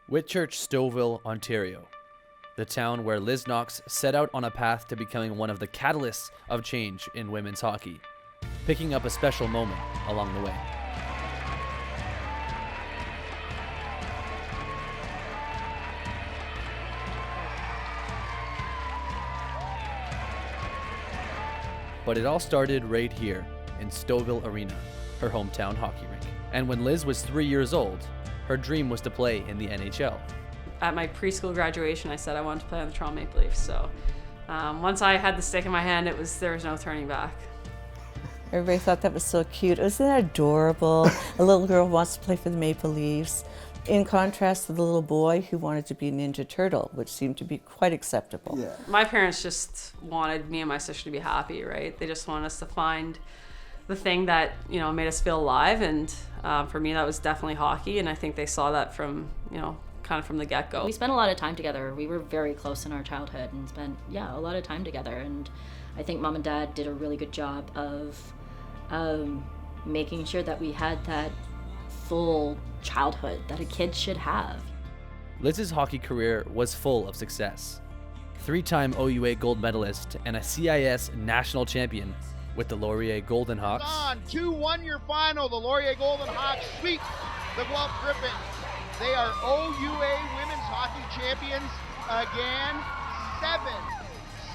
Whitchurch, Stouffville, Ontario. The town where Liz Knox set out on a path to becoming one of the catalysts of change in women's hockey, picking up a special moment along the way. But it all started right here in Stouffville Arena, her hometown hockey rink. And when Liz was 3 years old, her dream was to play in the NHL. At my preschool graduation, I said I wanted to play on the Toronto Maple Leafs. So once I had the stick in my hand, there was no turning back. Everybody thought that was so cute. Isn't that adorable? A little girl wants to play for the Maple Leafs. In contrast to the little boy who wanted to be a Ninja Turtle, which seemed to be quite acceptable. Yeah. My parents just wanted me and my sister to be happy, right? They just wanted us to find the thing that, made us feel alive. And for me, that was definitely hockey. And I think they saw that from, kind of from the get-go. We spent a lot of time together. We were very close in our childhood and spent, a lot of time together. And I think Mom and Dad did a really good job of making sure that we had that full childhood that a kid should have. Liz's hockey career was full of success. 3-time OUA gold medalist and a CIS national champion with the Laurier Golden Hawks. On 2-1 your final, the Laurier Golden Hawks sweep the Guelph Griffins. They are OUA women's hockey champions again.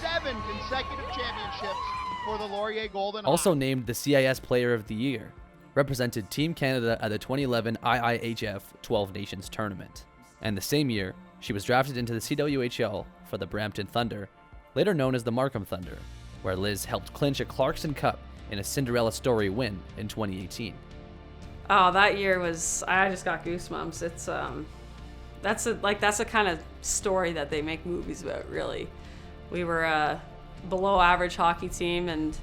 Seven consecutive championships for the Laurier Golden Hawks. Also named the CIS Player of the Year, represented Team Canada at the 2011 IIHF 12 Nations Tournament. And the same year, she was drafted into the CWHL for the Brampton Thunder, later known as the Markham Thunder, where Liz helped clinch a Clarkson Cup in a Cinderella story win in 2018. Oh, that year I just got goosebumps. It's that's a kind of story that they make movies about, really. We were a below average hockey team, and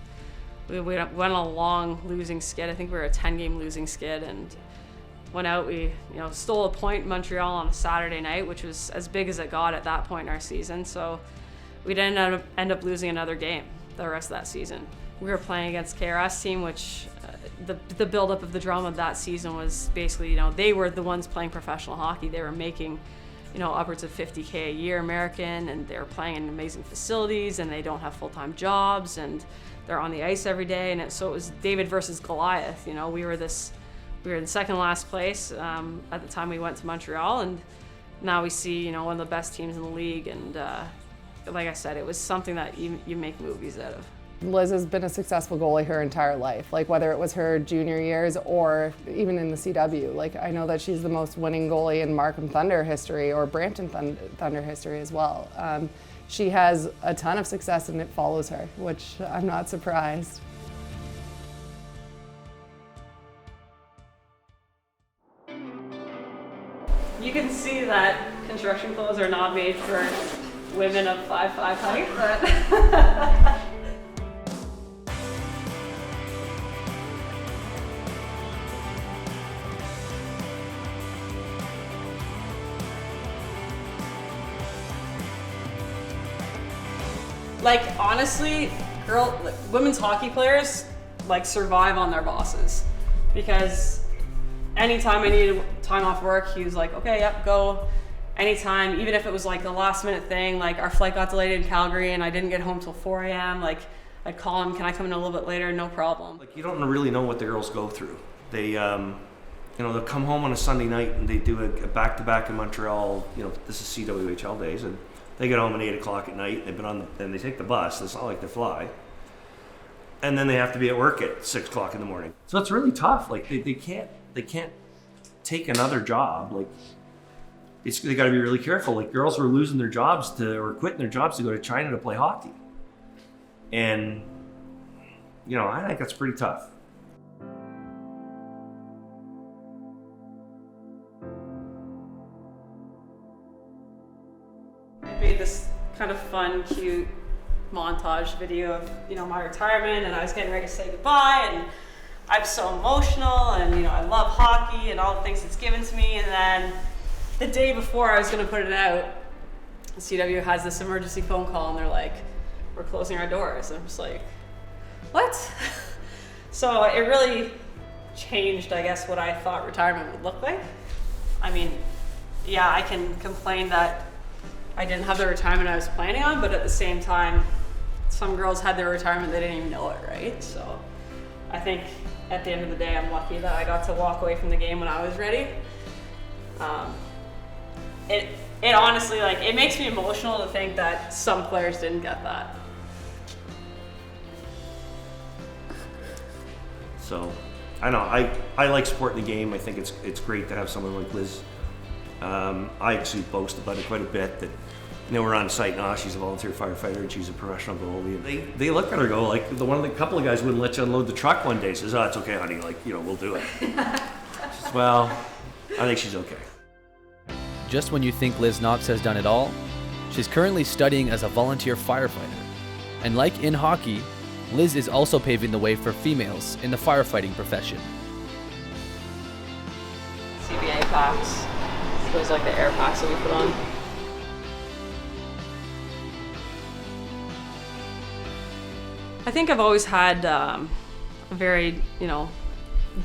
we went on a long losing skid. I think we were a 10-game losing skid, and went out. We stole a point in Montreal on a Saturday night, which was as big as it got at that point in our season. So we didn't end up losing another game the rest of that season. We were playing against KRS team, which the buildup of the drama of that season was basically, they were the ones playing professional hockey. They were making, upwards of $50K a year American, and they were playing in amazing facilities, and they don't have full-time jobs, and they're on the ice every day. And so it was David versus Goliath. We were in second last place at the time we went to Montreal, and now we see, one of the best teams in the league. And like I said, it was something that you make movies out of. Liz has been a successful goalie her entire life, whether it was her junior years or even in the CW. I know that she's the most winning goalie in Markham Thunder history or Brampton Thunder history as well. She has a ton of success and it follows her, which I'm not surprised. You can see that construction clothes are not made for women of 5'5" height, but honestly, women's hockey players survive on their bosses, because anytime I needed time off work, he was like, okay, yep, go. Anytime, even if it was the last minute thing, our flight got delayed in Calgary and I didn't get home till 4 a.m. I'd call him, can I come in a little bit later? No problem. You don't really know what the girls go through. They, they'll come home on a Sunday night and they do a back-to-back in Montreal. This is CWHL days, and they get home at 8 o'clock at night. Then they take the bus. It's not like they fly. And then they have to be at work at 6 o'clock in the morning. So it's really tough. They can't take another job. They got to be really careful. Girls were losing their jobs or quitting their jobs to go to China to play hockey. And, I think that's pretty tough. I made this kind of fun, cute montage video of, my retirement, and I was getting ready to say goodbye, and I'm so emotional, and, I love hockey and all the things it's given to me. And then the day before I was going to put it out, CW has this emergency phone call, and they're like, we're closing our doors. And I'm just like, what? So it really changed, I guess, what I thought retirement would look like. I mean, yeah, I can complain that I didn't have the retirement I was planning on, but at the same time, some girls had their retirement, they didn't even know it, right? So I think at the end of the day, I'm lucky that I got to walk away from the game when I was ready. It honestly, like, it makes me emotional to think that some players didn't get that. So, I know, I like supporting the game. I think it's great to have someone like Liz. I actually boast about it quite a bit that, you know, we're on site now, she's a volunteer firefighter and she's a professional goalie. And they look at her go, like, a couple of guys wouldn't let you unload the truck one day, says, oh, it's okay, honey, like, you know, we'll do it. Says, well, I think she's okay. Just when you think Liz Knox has done it all, she's currently studying as a volunteer firefighter. And like in hockey, Liz is also paving the way for females in the firefighting profession. CBA packs. Those are like the air packs that we put on. I think I've always had a very, you know,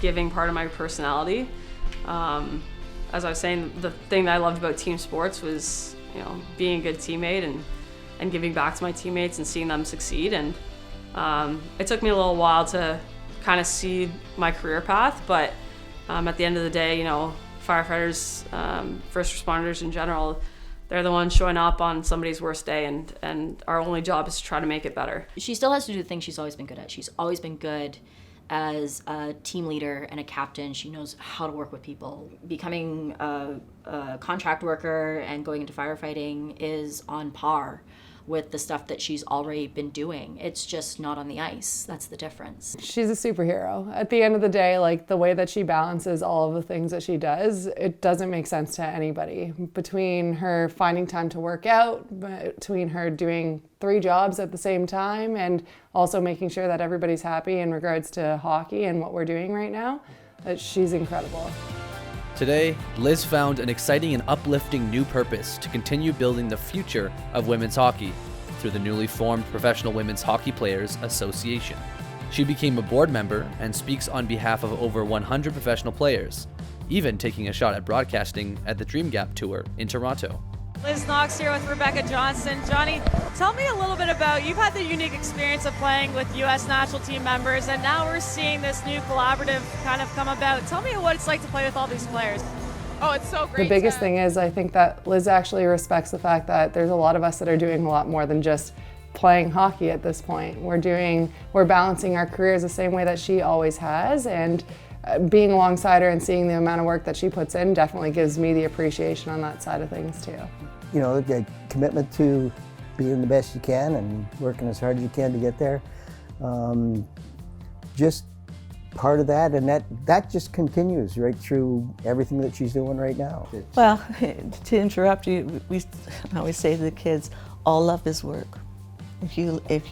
giving part of my personality. As I was saying, the thing that I loved about team sports was, you know, being a good teammate and giving back to my teammates and seeing them succeed. And it took me a little while to kind of see my career path, but at the end of the day, you know, firefighters, first responders in general, they're the ones showing up on somebody's worst day, and our only job is to try to make it better. She still has to do the things she's always been good at. She's always been good as a team leader and a captain. She knows how to work with people. Becoming a contract worker and going into firefighting is on par with the stuff that she's already been doing. It's just not on the ice. That's the difference. She's a superhero. At the end of the day, like, the way that she balances all of the things that she does, it doesn't make sense to anybody. Between her finding time to work out, between her doing 3 jobs at the same time, and also making sure that everybody's happy in regards to hockey and what we're doing right now, she's incredible. Today, Liz found an exciting and uplifting new purpose to continue building the future of women's hockey through the newly formed Professional Women's Hockey Players Association. She became a board member and speaks on behalf of over 100 professional players, even taking a shot at broadcasting at the Dream Gap Tour in Toronto. Liz Knox here with Rebecca Johnson. Johnny, tell me a little bit about, you've had the unique experience of playing with U.S. national team members, and now we're seeing this new collaborative kind of come about. Tell me what it's like to play with all these players. Oh, it's so great. The biggest thing is, I think that Liz actually respects the fact that there's a lot of us that are doing a lot more than just playing hockey at this point. We're balancing our careers the same way that she always has, and being alongside her and seeing the amount of work that she puts in definitely gives me the appreciation on that side of things too. You know, the commitment to being the best you can and working as hard as you can to get there. Just part of that, and that just continues right through everything that she's doing right now. Well, to interrupt you, I always say to the kids, all love is work. If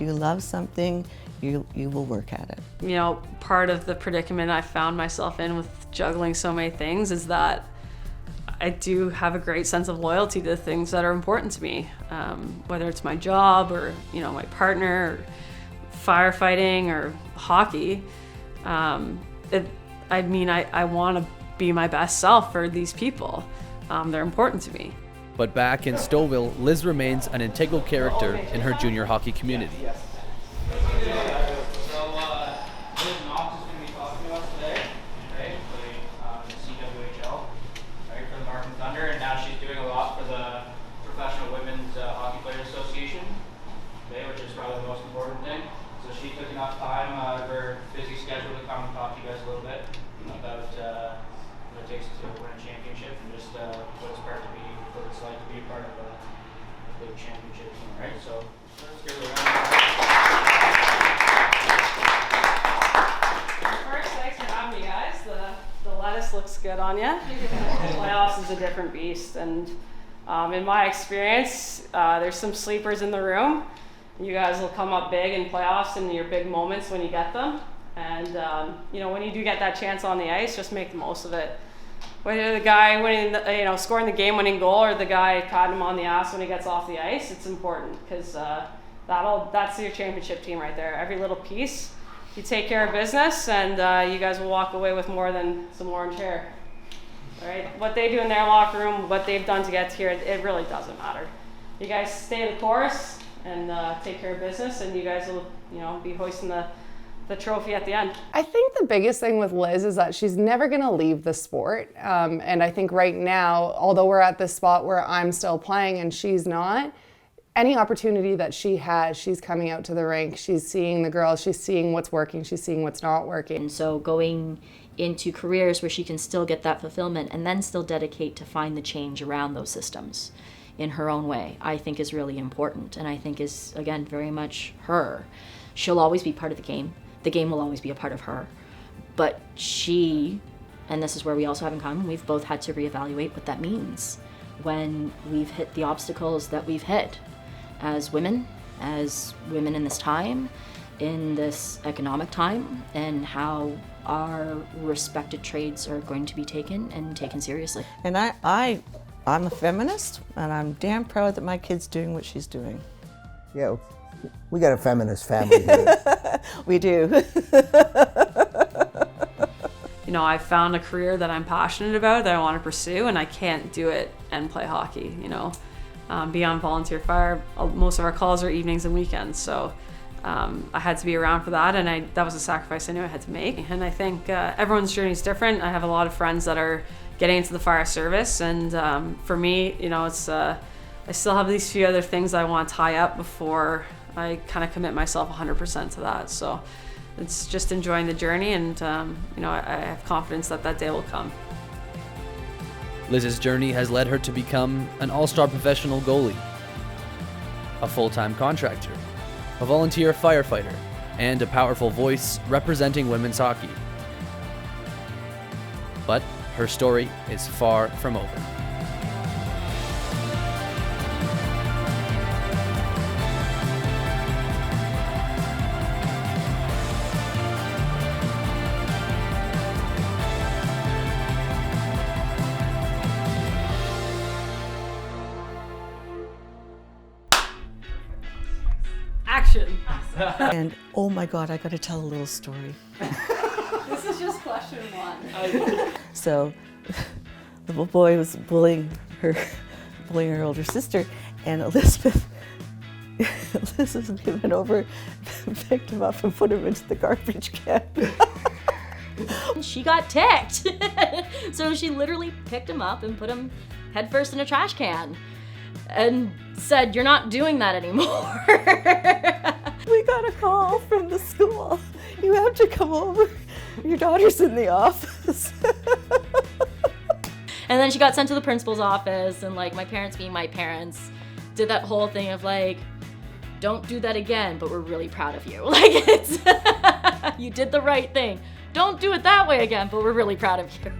you love something, you will work at it. You know, part of the predicament I found myself in with juggling so many things is that I do have a great sense of loyalty to the things that are important to me, whether it's my job or, you know, my partner, or firefighting or hockey. I want to be my best self for these people. They're important to me. But back in Stouffville, Liz remains an integral character in her junior hockey community. Liz Knox is going to be talking to us today, right? Playing the CWHL, right, for the Markham Thunder, and now she's doing a lot for the Professional Women's Hockey Players Association today, which is probably the most important thing. So she took enough time out of her busy schedule to come and talk to you guys a little bit about what it takes to win a championship and just what it's like to be a part of a big championship team, right? So let's give it a round. Thanks for having me, guys. The lettuce looks good on you. Playoffs is a different beast, and in my experience, there's some sleepers in the room. You guys will come up big in playoffs in your big moments when you get them, and you know, when you do get that chance on the ice, just make the most of it. Whether the guy winning, scoring the game-winning goal, or the guy caught him on the ass when he gets off the ice, it's important because that's your championship team right there. Every little piece. You take care of business, and you guys will walk away with more than some orange hair. right? What they do in their locker room, what they've done to get here, it really doesn't matter. You guys stay the course and take care of business, and you guys will, be hoisting the trophy at the end. I think the biggest thing with Liz is that she's never going to leave the sport. And I think right now, although we're at this spot where I'm still playing and she's not, any opportunity that she has, she's coming out to the rink, she's seeing the girls, she's seeing what's working, she's seeing what's not working. And so going into careers where she can still get that fulfillment and then still dedicate to find the change around those systems in her own way, I think is really important, and I think is, again, very much her. She'll always be part of the game. The game will always be a part of her. But she, and this is where we also have in common, we've both had to reevaluate what that means when we've hit the obstacles that we've hit as women in this time, in this economic time, and how our respected trades are going to be taken seriously. And I'm a feminist, and I'm damn proud that my kid's doing what she's doing. Yeah, we got a feminist family here. We do. I found a career that I'm passionate about, that I want to pursue, and I can't do it and play hockey, Be on volunteer fire. Most of our calls are evenings and weekends, so I had to be around for that, and that was a sacrifice I knew I had to make. And I think everyone's journey is different. I have a lot of friends that are getting into the fire service, and for me, it's I still have these few other things I want to tie up before I kind of commit myself 100% to that. So it's just enjoying the journey, and I have confidence that day will come. Liz's journey has led her to become an all-star professional goalie, a full-time contractor, a volunteer firefighter, and a powerful voice representing women's hockey. But her story is far from over. Action! And oh my God, I got to tell a little story. This is just question one. So the little boy was bullying her older sister, and Elizabeth went over, picked him up, and put him into the garbage can. She got ticked. So she literally picked him up and put him headfirst in a trash can and said, "You're not doing that anymore." We got a call from the school. You have to come over. Your daughter's in the office. And then she got sent to the principal's office, and my parents being my parents did that whole thing of don't do that again, but we're really proud of you. It's you did the right thing. Don't do it that way again, but we're really proud of you.